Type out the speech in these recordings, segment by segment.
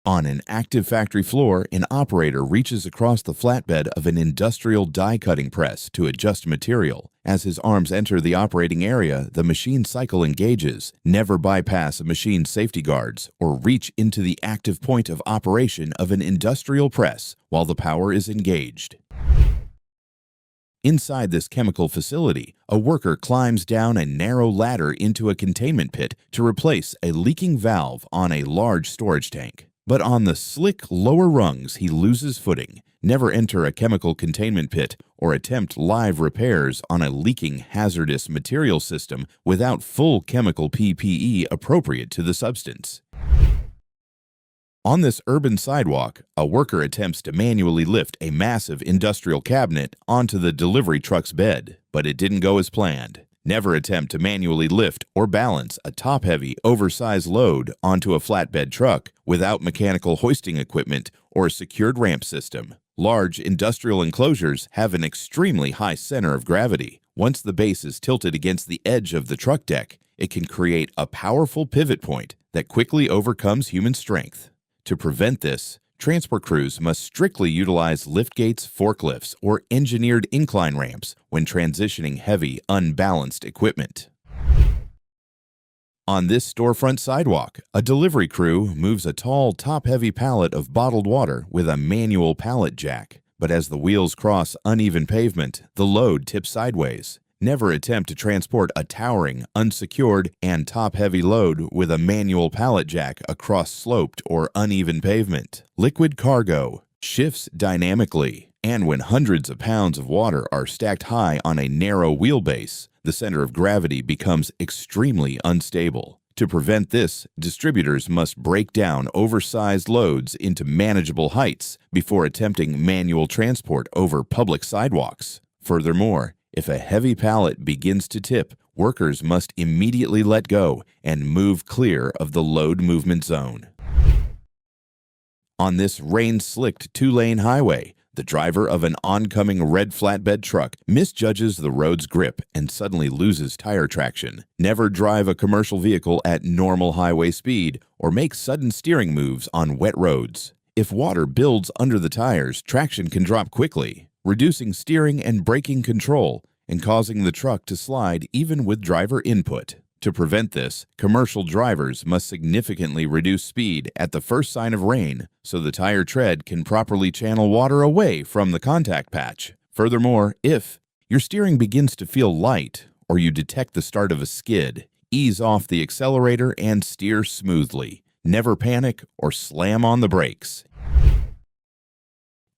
On an active factory floor, an operator reaches across the flatbed of an industrial die-cutting press to adjust material. As his arms enter the operating area, the machine cycle engages. Never bypass a machine's safety guards or reach into the active point of operation of an industrial press while the power is engaged. Inside this chemical facility, a worker climbs down a narrow ladder into a containment pit to replace a leaking valve on a large storage tank. But on the slick lower rungs, he loses footing. Never enter a chemical containment pit or attempt live repairs on a leaking hazardous material system without full chemical PPE appropriate to the substance. On this urban sidewalk, a worker attempts to manually lift a massive industrial cabinet onto the delivery truck's bed, but it didn't go as planned. Never attempt to manually lift or balance a top-heavy, oversized load onto a flatbed truck without mechanical hoisting equipment or a secured ramp system. Large industrial enclosures have an extremely high center of gravity. Once the base is tilted against the edge of the truck deck, it can create a powerful pivot point that quickly overcomes human strength. To prevent this, transport crews must strictly utilize liftgates, forklifts, or engineered incline ramps when transitioning heavy, unbalanced equipment. On this storefront sidewalk, a delivery crew moves a tall, top-heavy pallet of bottled water with a manual pallet jack. But as the wheels cross uneven pavement, the load tips sideways. Never attempt to transport a towering, unsecured, and top-heavy load with a manual pallet jack across sloped or uneven pavement. Liquid cargo shifts dynamically, and when hundreds of pounds of water are stacked high on a narrow wheelbase, the center of gravity becomes extremely unstable. To prevent this, distributors must break down oversized loads into manageable heights before attempting manual transport over public sidewalks. Furthermore, if a heavy pallet begins to tip, workers must immediately let go and move clear of the load movement zone. On this rain-slicked two-lane highway, the driver of an oncoming red flatbed truck misjudges the road's grip and suddenly loses tire traction. Never drive a commercial vehicle at normal highway speed or make sudden steering moves on wet roads. If water builds under the tires, traction can drop quickly, reducing steering and braking control and causing the truck to slide even with driver input. To prevent this, commercial drivers must significantly reduce speed at the first sign of rain so the tire tread can properly channel water away from the contact patch. Furthermore, if your steering begins to feel light or you detect the start of a skid, ease off the accelerator and steer smoothly. Never panic or slam on the brakes.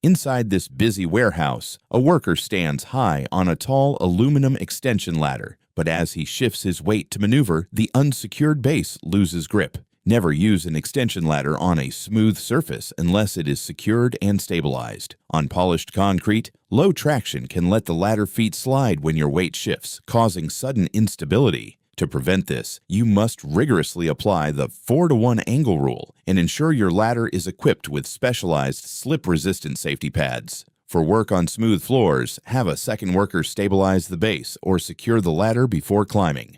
Inside this busy warehouse, a worker stands high on a tall aluminum extension ladder, but as he shifts his weight to maneuver, the unsecured base loses grip. Never use an extension ladder on a smooth surface unless it is secured and stabilized. On polished concrete, low traction can let the ladder feet slide when your weight shifts, causing sudden instability. To prevent this, you must rigorously apply the 4-to-1 angle rule and ensure your ladder is equipped with specialized slip-resistant safety pads. For work on smooth floors, have a second worker stabilize the base or secure the ladder before climbing.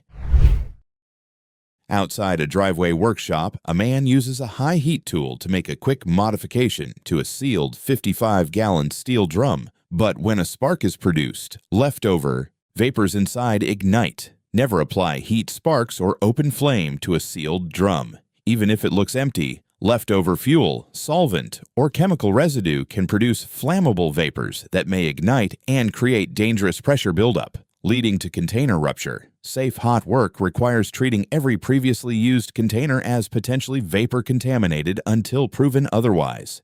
Outside a driveway workshop, a man uses a high heat tool to make a quick modification to a sealed 55-gallon steel drum. But when a spark is produced, leftover vapors inside ignite. Never apply heat sparks or open flame to a sealed drum. Even if it looks empty, leftover fuel, solvent, or chemical residue can produce flammable vapors that may ignite and create dangerous pressure buildup, leading to container rupture. Safe hot work requires treating every previously used container as potentially vapor contaminated until proven otherwise.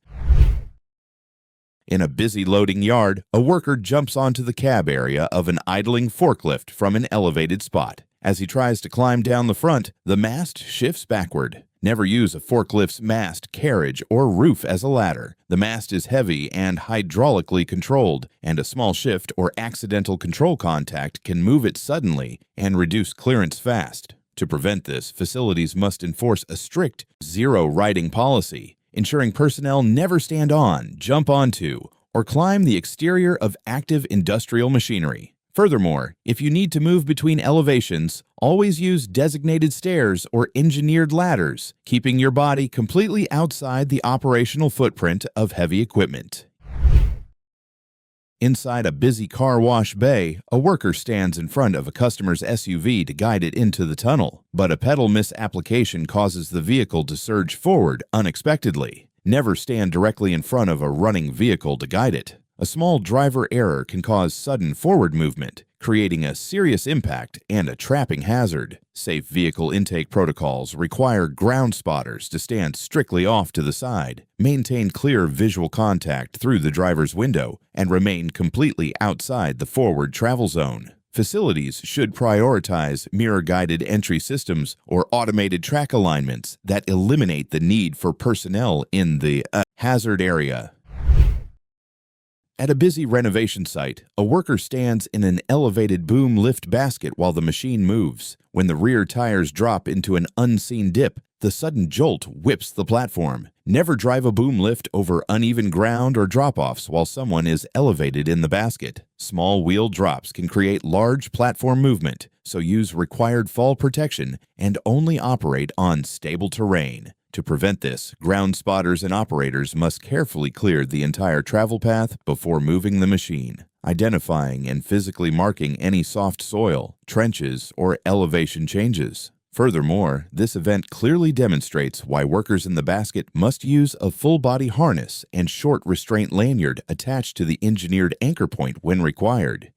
In a busy loading yard, a worker jumps onto the cab area of an idling forklift from an elevated spot. As he tries to climb down the front, the mast shifts backward. Never use a forklift's mast, carriage, or roof as a ladder. The mast is heavy and hydraulically controlled, and a small shift or accidental control contact can move it suddenly and reduce clearance fast. To prevent this, facilities must enforce a strict zero riding policy, ensuring personnel never stand on, jump onto, or climb the exterior of active industrial machinery. Furthermore, if you need to move between elevations, always use designated stairs or engineered ladders, keeping your body completely outside the operational footprint of heavy equipment. Inside a busy car wash bay, a worker stands in front of a customer's SUV to guide it into the tunnel, but a pedal misapplication causes the vehicle to surge forward unexpectedly. Never stand directly in front of a running vehicle to guide it. A small driver error can cause sudden forward movement, creating a serious impact and a trapping hazard. Safe vehicle intake protocols require ground spotters to stand strictly off to the side, maintain clear visual contact through the driver's window, and remain completely outside the forward travel zone. Facilities should prioritize mirror-guided entry systems or automated track alignments that eliminate the need for personnel in the hazard area. At a busy renovation site, a worker stands in an elevated boom lift basket while the machine moves. When the rear tires drop into an unseen dip, the sudden jolt whips the platform. Never drive a boom lift over uneven ground or drop-offs while someone is elevated in the basket. Small wheel drops can create large platform movement, so use required fall protection and only operate on stable terrain. To prevent this, ground spotters and operators must carefully clear the entire travel path before moving the machine, identifying and physically marking any soft soil, trenches, or elevation changes. Furthermore, this event clearly demonstrates why workers in the basket must use a full-body harness and short restraint lanyard attached to the engineered anchor point when required.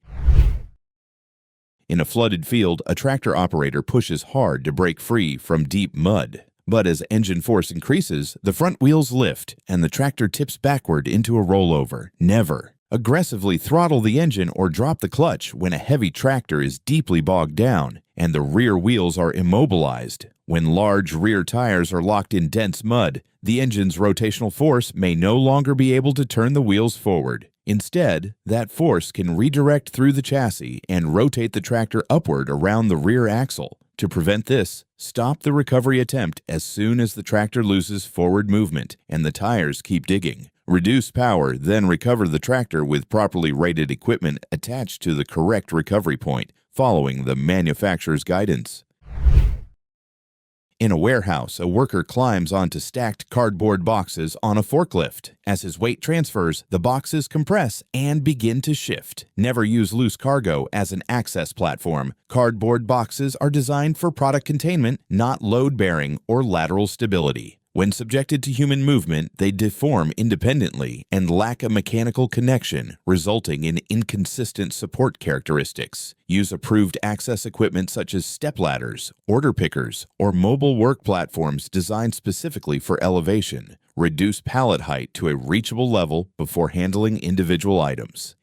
In a flooded field, a tractor operator pushes hard to break free from deep mud. But as engine force increases, the front wheels lift and the tractor tips backward into a rollover. Never aggressively throttle the engine or drop the clutch when a heavy tractor is deeply bogged down and the rear wheels are immobilized. When large rear tires are locked in dense mud, the engine's rotational force may no longer be able to turn the wheels forward. Instead, that force can redirect through the chassis and rotate the tractor upward around the rear axle. To prevent this, stop the recovery attempt as soon as the tractor loses forward movement and the tires keep digging. Reduce power, then recover the tractor with properly rated equipment attached to the correct recovery point, following the manufacturer's guidance. In a warehouse, a worker climbs onto stacked cardboard boxes on a forklift. As his weight transfers, the boxes compress and begin to shift. Never use loose cargo as an access platform. Cardboard boxes are designed for product containment, not load-bearing or lateral stability. When subjected to human movement, they deform independently and lack a mechanical connection, resulting in inconsistent support characteristics. Use approved access equipment such as step ladders, order pickers, or mobile work platforms designed specifically for elevation. Reduce pallet height to a reachable level before handling individual items.